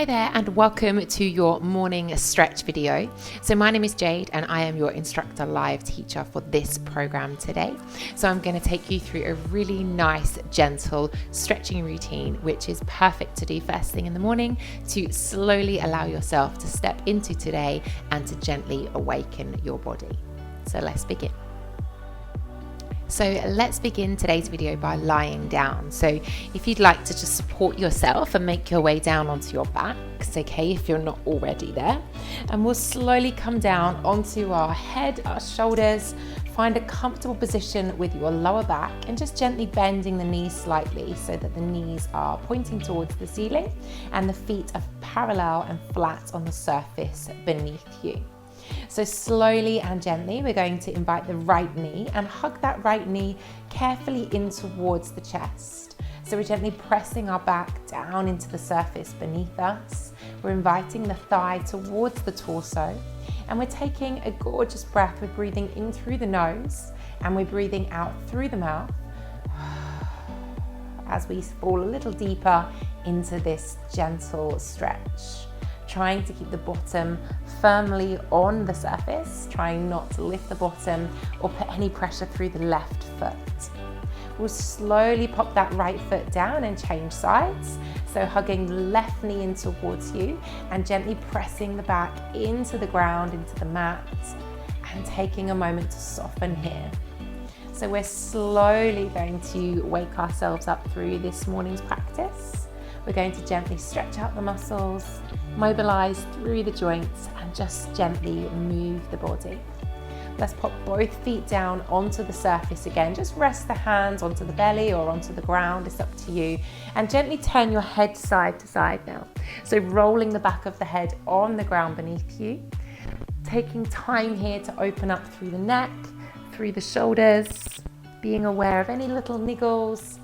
Hi there and welcome to your morning stretch video. So my name is Jade and I am your InstructorLive teacher for this program today. So I'm going to take you through a really nice, gentle stretching routine, which is perfect to do first thing in the morning to slowly allow yourself to step into today and to gently awaken your body. So let's begin. So let's begin today's video by lying down. So if you'd like to just support yourself and make your way down onto your backs, okay, if you're not already there. And we'll slowly come down onto our head, our shoulders, find a comfortable position with your lower back and just gently bending the knees slightly so that the knees are pointing towards the ceiling and the feet are parallel and flat on the surface beneath you. So slowly and gently, we're going to invite the right knee and hug that right knee carefully in towards the chest. So we're gently pressing our back down into the surface beneath us. We're inviting the thigh towards the torso and we're taking a gorgeous breath. We're breathing in through the nose and we're breathing out through the mouth as we fall a little deeper into this gentle stretch. Trying to keep the bottom firmly on the surface, trying not to lift the bottom or put any pressure through the left foot. We'll slowly pop that right foot down and change sides. So hugging the left knee in towards you and gently pressing the back into the ground, into the mat, and taking a moment to soften here. So we're slowly going to wake ourselves up through this morning's practice. We're going to gently stretch out the muscles, mobilize through the joints and just gently move the body. Let's pop both feet down onto the surface again. Just rest the hands onto the belly or onto the ground, it's up to you. And gently turn your head side to side now. So rolling the back of the head on the ground beneath you. Taking time here to open up through the neck, through the shoulders, being aware of any little niggles,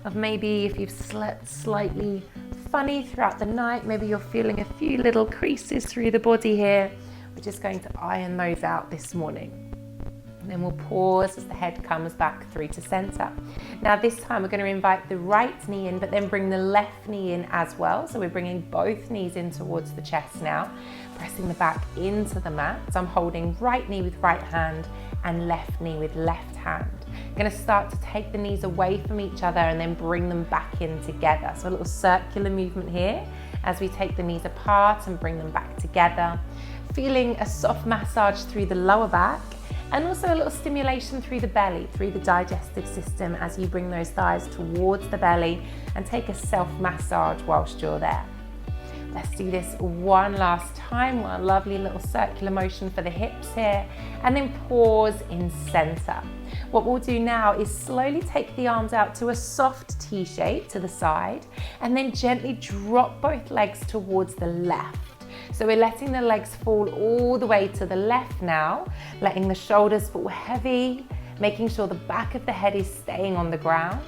of maybe if you've slept slightly funny throughout the night, maybe you're feeling a few little creases through the body here. We're just going to iron those out this morning. And then we'll pause as the head comes back through to center. Now this time we're going to invite the right knee in, but then bring the left knee in as well. So we're bringing both knees in towards the chest now, pressing the back into the mat. So I'm holding right knee with right hand and left knee with left hand. I'm going to start to take the knees away from each other and then bring them back in together. So a little circular movement here as we take the knees apart and bring them back together. Feeling a soft massage through the lower back and also a little stimulation through the belly, through the digestive system as you bring those thighs towards the belly and take a self-massage whilst you're there. Let's do this one last time. One lovely little circular motion for the hips here and then pause in center. What we'll do now is slowly take the arms out to a soft T shape to the side and then gently drop both legs towards the left. So we're letting the legs fall all the way to the left now, letting the shoulders fall heavy, making sure the back of the head is staying on the ground.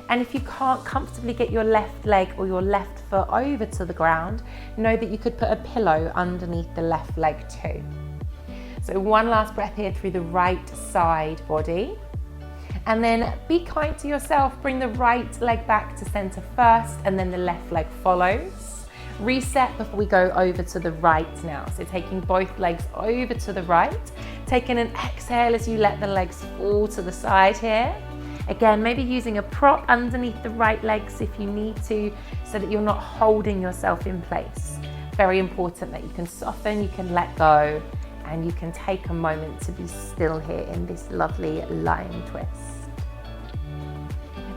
And if you can't comfortably get your left leg or your left foot over to the ground, know that you could put a pillow underneath the left leg too. So one last breath here through the right side body. And then be kind to yourself, bring the right leg back to center first and then the left leg follows. Reset before we go over to the right now. So taking both legs over to the right, taking an exhale as you let the legs fall to the side here. Again, maybe using a prop underneath the right legs if you need to, so that you're not holding yourself in place. Very important that you can soften, you can let go, and you can take a moment to be still here in this lovely lying twist.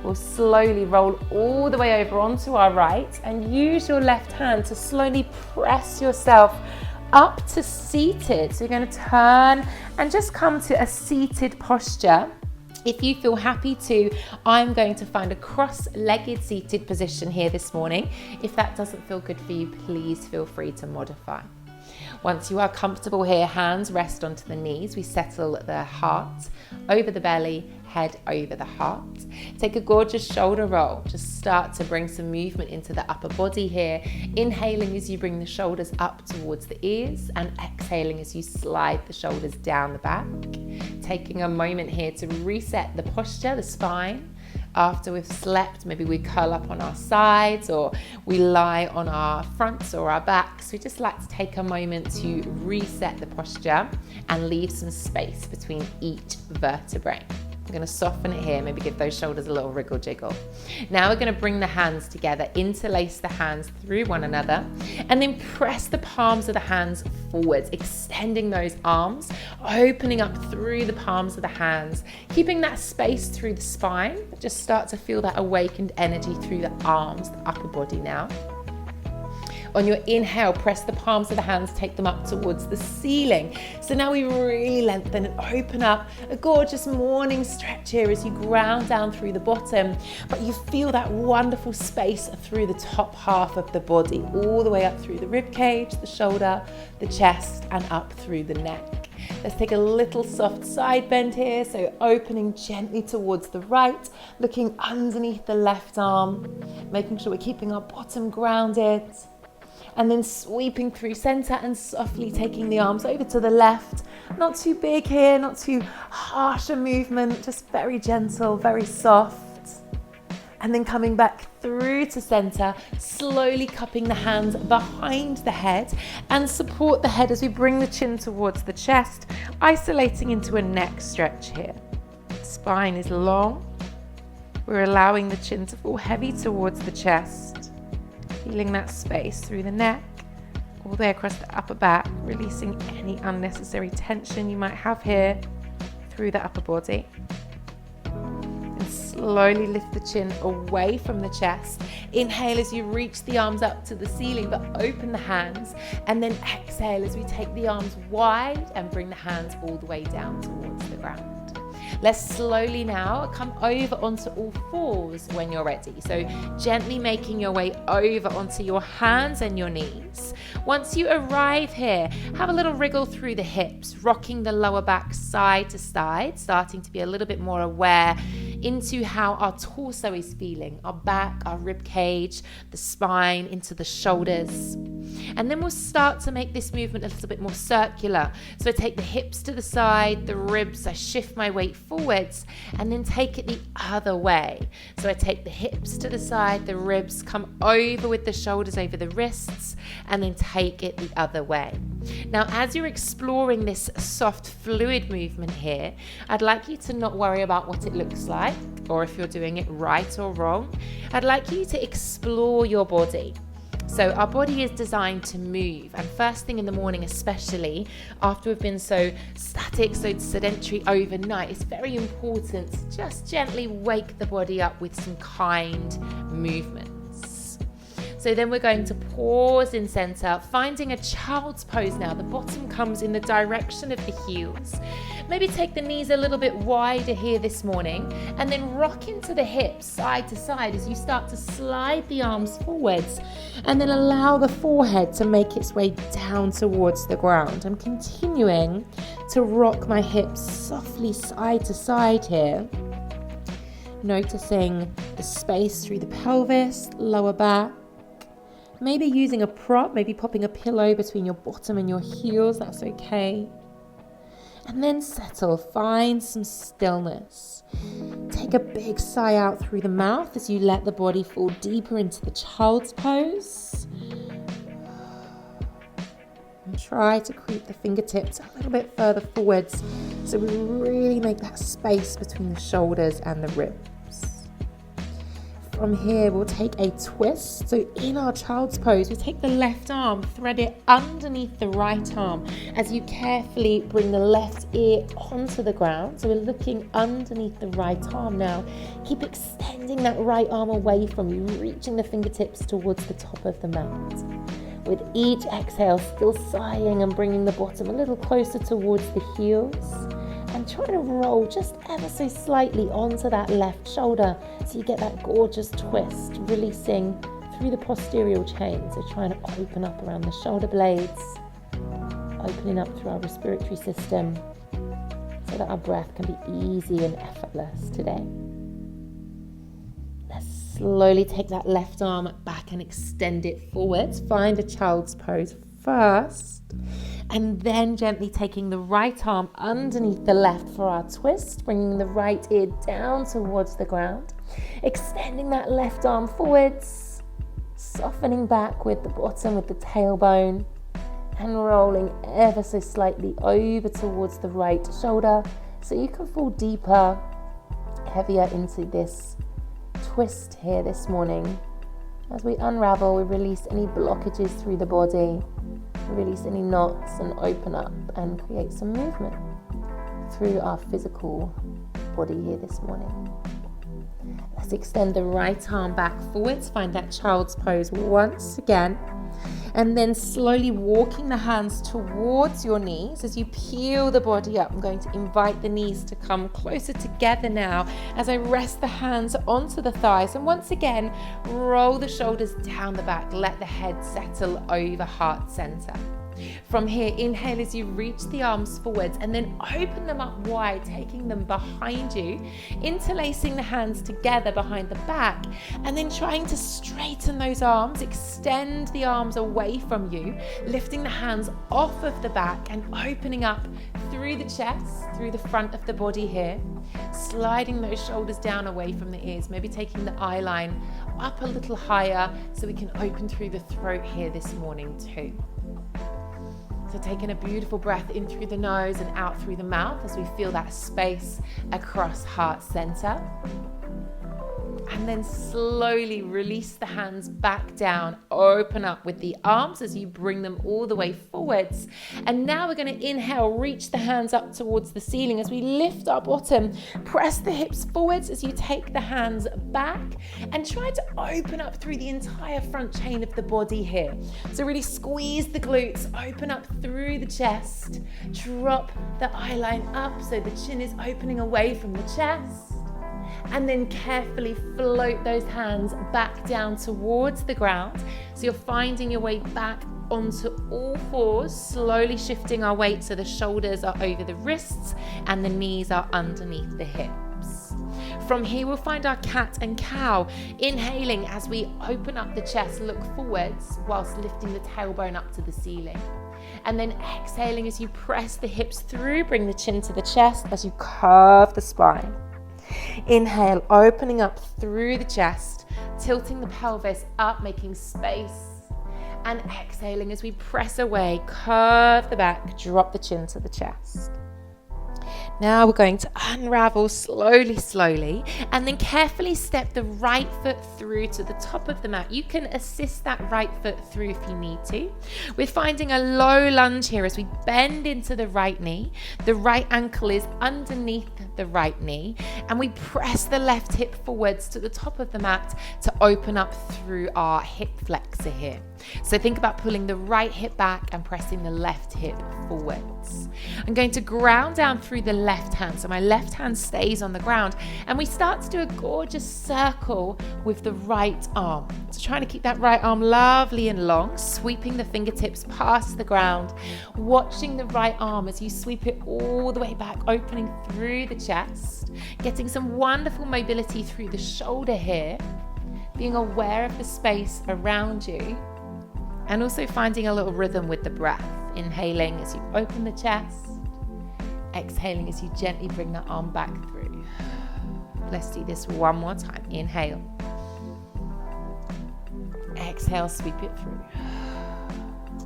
We'll slowly roll all the way over onto our right and use your left hand to slowly press yourself up to seated. So you're going to turn and just come to a seated posture. If you feel happy to, I'm going to find a cross-legged seated position here this morning. If that doesn't feel good for you, please feel free to modify. Once you are comfortable here, hands rest onto the knees. We settle the heart over the belly, head over the heart. Take a gorgeous shoulder roll. Just start to bring some movement into the upper body here. Inhaling as you bring the shoulders up towards the ears and exhaling as you slide the shoulders down the back. Taking a moment here to reset the posture, the spine, After we've slept, maybe we curl up on our sides or we lie on our fronts or our backs. We just like to take a moment to reset the posture and leave some space between each vertebrae. I'm going to soften it here, maybe give those shoulders a little wriggle jiggle. Now we're going to bring the hands together, interlace the hands through one another, and then press the palms of the hands forwards, extending those arms, opening up through the palms of the hands, keeping that space through the spine. Just start to feel that awakened energy through the arms, the upper body now. On your inhale, press the palms of the hands, take them up towards the ceiling. So now we really lengthen and open up a gorgeous morning stretch here as you ground down through the bottom, but you feel that wonderful space through the top half of the body, all the way up through the rib cage, the shoulder, the chest, and up through the neck. Let's take a little soft side bend here, so opening gently towards the right, looking underneath the left arm, making sure we're keeping our bottom grounded. And then sweeping through center and softly taking the arms over to the left. Not too big here, not too harsh a movement, just very gentle, very soft. And then coming back through to center, slowly cupping the hands behind the head and support the head as we bring the chin towards the chest, isolating into a neck stretch here. Spine is long. We're allowing the chin to fall heavy towards the chest. Feeling that space through the neck, all the way across the upper back, releasing any unnecessary tension you might have here through the upper body. And slowly lift the chin away from the chest. Inhale as you reach the arms up to the ceiling, but open the hands. And then exhale as we take the arms wide and bring the hands all the way down towards the ground. Let's slowly now come over onto all fours when you're ready. So gently making your way over onto your hands and your knees. Once you arrive here, have a little wriggle through the hips, rocking the lower back side to side, starting to be a little bit more aware into how our torso is feeling, our back, our rib cage, the spine, into the shoulders. And then we'll start to make this movement a little bit more circular. So I take the hips to the side, the ribs, I shift my weight forwards, and then take it the other way. So I take the hips to the side, the ribs, come over with the shoulders over the wrists, and then take it the other way. Now, as you're exploring this soft fluid movement here, I'd like you to not worry about what it looks like, or if you're doing it right or wrong. I'd like you to explore your body. So our body is designed to move, and first thing in the morning, especially after we've been so static, so sedentary overnight, it's very important to just gently wake the body up with some kind movements. So then we're going to pause in center, finding a child's pose now. The bottom comes in the direction of the heels. Maybe take the knees a little bit wider here this morning, and then rock into the hips side to side as you start to slide the arms forwards, and then allow the forehead to make its way down towards the ground. I'm continuing to rock my hips softly side to side here, noticing the space through the pelvis, lower back. Maybe using a prop, maybe popping a pillow between your bottom and your heels, that's okay. And then settle, find some stillness. Take a big sigh out through the mouth as you let the body fall deeper into the child's pose. And try to creep the fingertips a little bit further forwards so we really make that space between the shoulders and the ribs. From here, we'll take a twist. So in our child's pose, we take the left arm, thread it underneath the right arm as you carefully bring the left ear onto the ground. So we're looking underneath the right arm now. Keep extending that right arm away from you, reaching the fingertips towards the top of the mat. With each exhale, still sighing and bringing the bottom a little closer towards the heels. And try to roll just ever so slightly onto that left shoulder so you get that gorgeous twist, releasing through the posterior chain. So trying to open up around the shoulder blades, opening up through our respiratory system so that our breath can be easy and effortless today. Let's slowly take that left arm back and extend it forwards. Find a child's pose first. And then gently taking the right arm underneath the left for our twist, bringing the right ear down towards the ground. Extending that left arm forwards, softening back with the bottom, with the tailbone, and rolling ever so slightly over towards the right shoulder so you can fall deeper, heavier into this twist here this morning. As we unravel, we release any blockages through the body, release any knots and open up and create some movement through our physical body here this morning. Let's extend the right arm back forwards, find that child's pose once again, and then slowly walking the hands towards your knees as you peel the body up. I'm going to invite the knees to come closer together now as I rest the hands onto the thighs, and once again roll the shoulders down the back, let the head settle over heart center. From here, inhale as you reach the arms forwards and then open them up wide, taking them behind you, interlacing the hands together behind the back, and then trying to straighten those arms, extend the arms away from you, lifting the hands off of the back and opening up through the chest, through the front of the body here, sliding those shoulders down away from the ears, maybe taking the eye line up a little higher so we can open through the throat here this morning too. So taking a beautiful breath in through the nose and out through the mouth as we feel that space across heart center. And then slowly release the hands back down, open up with the arms as you bring them all the way forwards. And now we're going to inhale, reach the hands up towards the ceiling as we lift our bottom, press the hips forwards as you take the hands back and try to open up through the entire front chain of the body here. So really squeeze the glutes, open up through the chest, drop the eye line up so the chin is opening away from the chest. And then carefully float those hands back down towards the ground. So you're finding your way back onto all fours, slowly shifting our weight so the shoulders are over the wrists and the knees are underneath the hips. From here, we'll find our cat and cow, inhaling as we open up the chest, look forwards whilst lifting the tailbone up to the ceiling. And then exhaling as you press the hips through, bring the chin to the chest as you curve the spine. Inhale, opening up through the chest, tilting the pelvis up, making space. And exhaling as we press away, curve the back, drop the chin to the chest. Now we're going to unravel slowly, and then carefully step the right foot through to the top of the mat. You can assist that right foot through if you need to. We're finding a low lunge here as we bend into the right knee. The right ankle is underneath the right knee, and we press the left hip forwards to the top of the mat to open up through our hip flexor here. So think about pulling the right hip back and pressing the left hip forwards. I'm going to ground down through the left hand, so my left hand stays on the ground, and we start to do a gorgeous circle with the right arm. So trying to keep that right arm lovely and long, sweeping the fingertips past the ground, watching the right arm as you sweep it all the way back, opening through the chest, getting some wonderful mobility through the shoulder here, being aware of the space around you, and also finding a little rhythm with the breath. Inhaling as you open the chest, exhaling as you gently bring the arm back through. Let's do this one more time. Inhale. Exhale, sweep it through.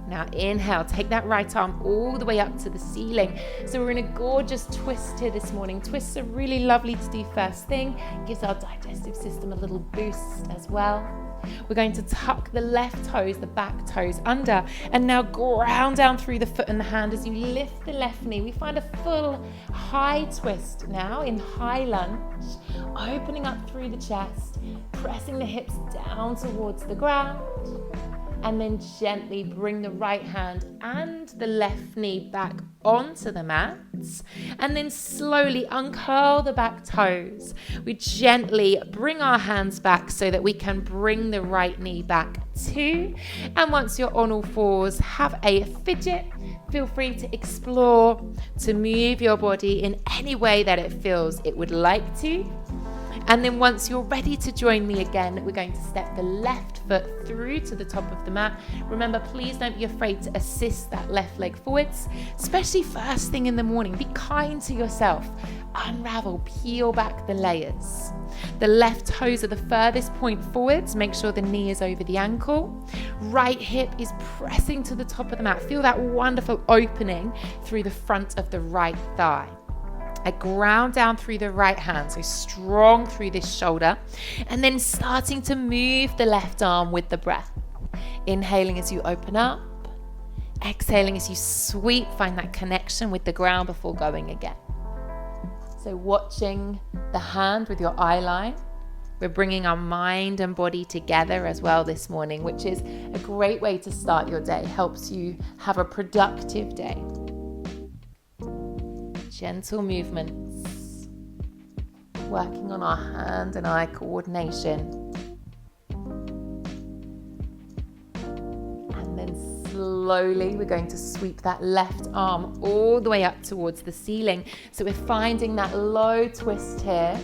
Now inhale, take that right arm all the way up to the ceiling. So we're in a gorgeous twist here this morning. Twists are really lovely to do first thing. Gives our digestive system a little boost as well. We're going to tuck the left toes, the back toes under, and now ground down through the foot and the hand as you lift the left knee. We find a full high twist now in high lunge, opening up through the chest, pressing the hips down towards the ground, and then gently bring the right hand and the left knee back onto the mats, and then slowly uncurl the back toes. We gently bring our hands back so that we can bring the right knee back too. And once you're on all fours, have a fidget. Feel free to explore, to move your body in any way that it feels it would like to. And then once you're ready to join me again, we're going to step the left foot through to the top of the mat. Remember, please don't be afraid to assist that left leg forwards, especially first thing in the morning. Be kind to yourself. Unravel, peel back the layers. The left toes are the furthest point forwards. Make sure the knee is over the ankle. Right hip is pressing to the top of the mat. Feel that wonderful opening through the front of the right thigh. I ground down through the right hand, so strong through this shoulder, and then starting to move the left arm with the breath. Inhaling as you open up, exhaling as you sweep, find that connection with the ground before going again. So watching the hand with your eye line, we're bringing our mind and body together as well this morning, which is a great way to start your day, helps you have a productive day. Gentle movements, working on our hand and eye coordination. And then slowly we're going to sweep that left arm all the way up towards the ceiling. So we're finding that low twist here.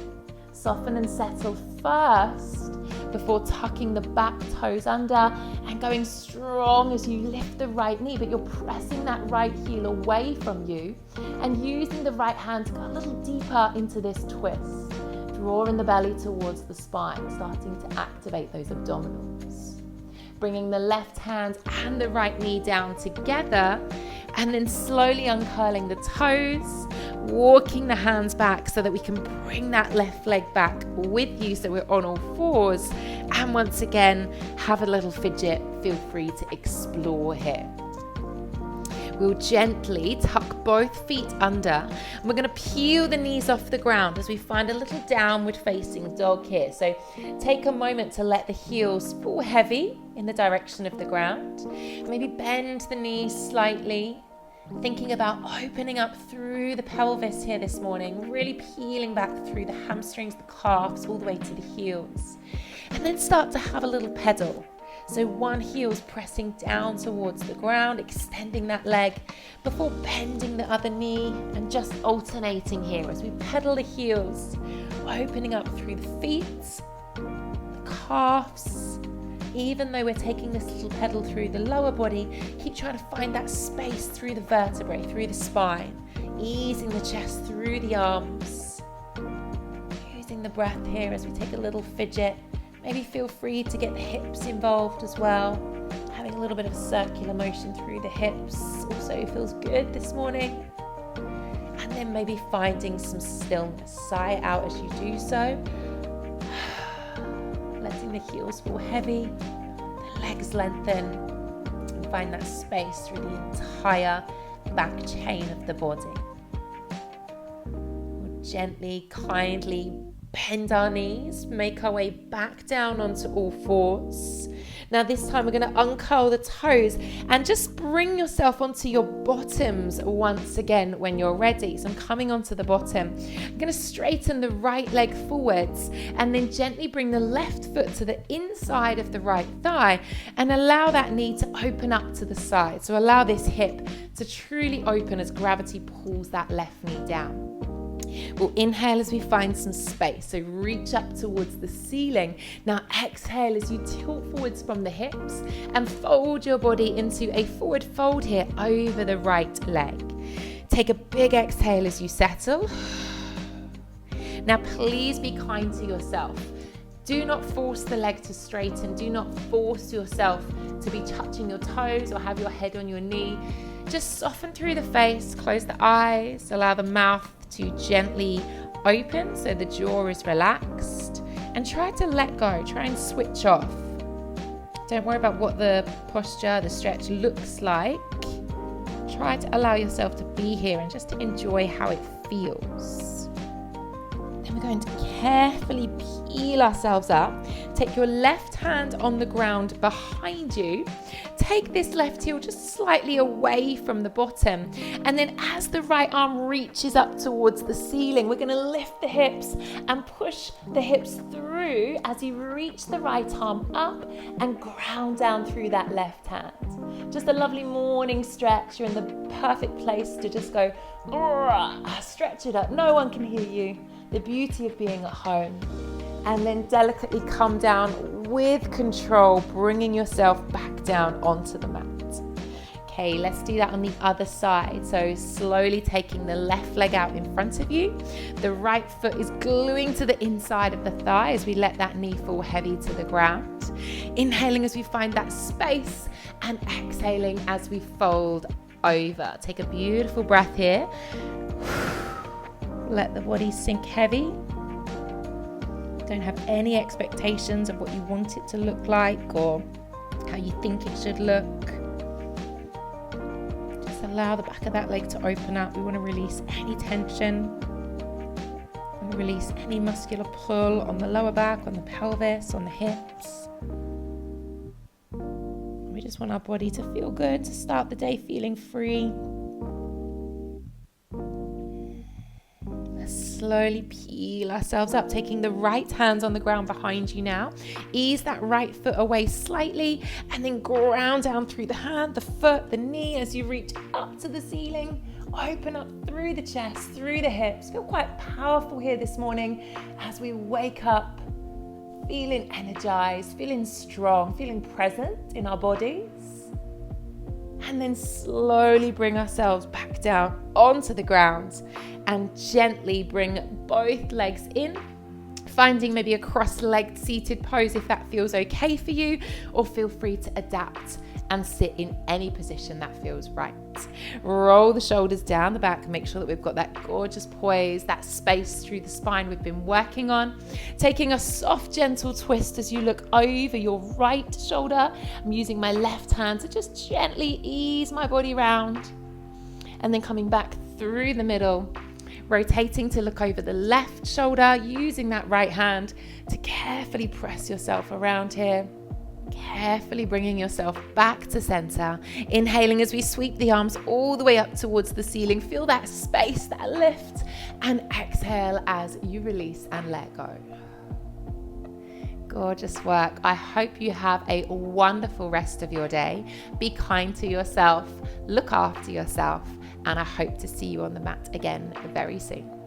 Soften and settle first before tucking the back toes under and going strong as you lift the right knee, but you're pressing that right heel away from you and using the right hand to go a little deeper into this twist. Drawing the belly towards the spine, starting to activate those abdominals. Bringing the left hand and the right knee down together, and then slowly uncurling the toes, walking the hands back so that we can bring that left leg back with you so we're on all fours. And once again, have a little fidget. Feel free to explore here. We'll gently tuck both feet under, and we're going to peel the knees off the ground as we find a little downward facing dog here. So take a moment to let the heels fall heavy in the direction of the ground. Maybe bend the knees slightly, thinking about opening up through the pelvis here this morning, really peeling back through the hamstrings, the calves, all the way to the heels. And then start to have a little pedal. So one heel's pressing down towards the ground, extending that leg before bending the other knee and just alternating here as we pedal the heels, opening up through the feet, the calves. Even though we're taking this little pedal through the lower body, keep trying to find that space through the vertebrae, through the spine, easing the chest through the arms. Using the breath here as we take a little fidget. Maybe feel free to get the hips involved as well. Having a little bit of circular motion through the hips also feels good this morning. And then maybe finding some stillness. Sigh out as you do so. Letting the heels fall heavy, the legs lengthen, and find that space through the entire back chain of the body. We'll gently, kindly bend our knees, make our way back down onto all fours. Now this time we're going to uncurl the toes and just bring yourself onto your bottoms once again when you're ready. So I'm coming onto the bottom. I'm going to straighten the right leg forwards and then gently bring the left foot to the inside of the right thigh and allow that knee to open up to the side. So allow this hip to truly open as gravity pulls that left knee down. We'll inhale as we find some space, so reach up towards the ceiling. Now exhale as you tilt forwards from the hips and fold your body into a forward fold here over the right leg. Take a big exhale as you settle. Now please be kind to yourself. Do not force the leg to straighten. Do not force yourself to be touching your toes or have your head on your knee. Just soften through the face, close the eyes, allow the mouth to gently open so the jaw is relaxed, and try to let go, try and switch off. Don't worry about what the posture, the stretch looks like. Try to allow yourself to be here and just to enjoy how it feels. Then we're going to carefully peel ourselves up. Take your left hand on the ground behind you. Take this left heel just slightly away from the bottom. And then as the right arm reaches up towards the ceiling, we're going to lift the hips and push the hips through as you reach the right arm up and ground down through that left hand. Just a lovely morning stretch. You're in the perfect place to just go, stretch it up. No one can hear you. The beauty of being at home. And then delicately come down with control, bringing yourself back down onto the mat. Okay, let's do that on the other side. So slowly taking the left leg out in front of you. The right foot is gluing to the inside of the thigh as we let that knee fall heavy to the ground. Inhaling as we find that space and exhaling as we fold over. Take a beautiful breath here. Let the body sink heavy. Don't have any expectations of what you want it to look like or how you think it should look. Just allow the back of that leg to open up. We want to release any tension. We want to release any muscular pull on the lower back, on the pelvis, on the hips. We just want our body to feel good, to start the day feeling free. Slowly peel ourselves up, taking the right hands on the ground behind you now. Ease that right foot away slightly and then ground down through the hand, the foot, the knee as you reach up to the ceiling. Open up through the chest, through the hips. Feel quite powerful here this morning as we wake up feeling energized, feeling strong, feeling present in our bodies. And then slowly bring ourselves back down onto the ground and gently bring both legs in, finding maybe a cross-legged seated pose if that feels okay for you, or feel free to adapt and sit in any position that feels right. Roll the shoulders down the back, make sure that we've got that gorgeous poise, that space through the spine we've been working on. Taking a soft, gentle twist as you look over your right shoulder. I'm using my left hand to just gently ease my body around. And then coming back through the middle, rotating to look over the left shoulder, using that right hand to carefully press yourself around here. Carefully bringing yourself back to center. Inhaling as we sweep the arms all the way up towards the ceiling. Feel that space, that lift. And exhale as you release and let go. Gorgeous work. I hope you have a wonderful rest of your day. Be kind to yourself. Look after yourself. And I hope to see you on the mat again very soon.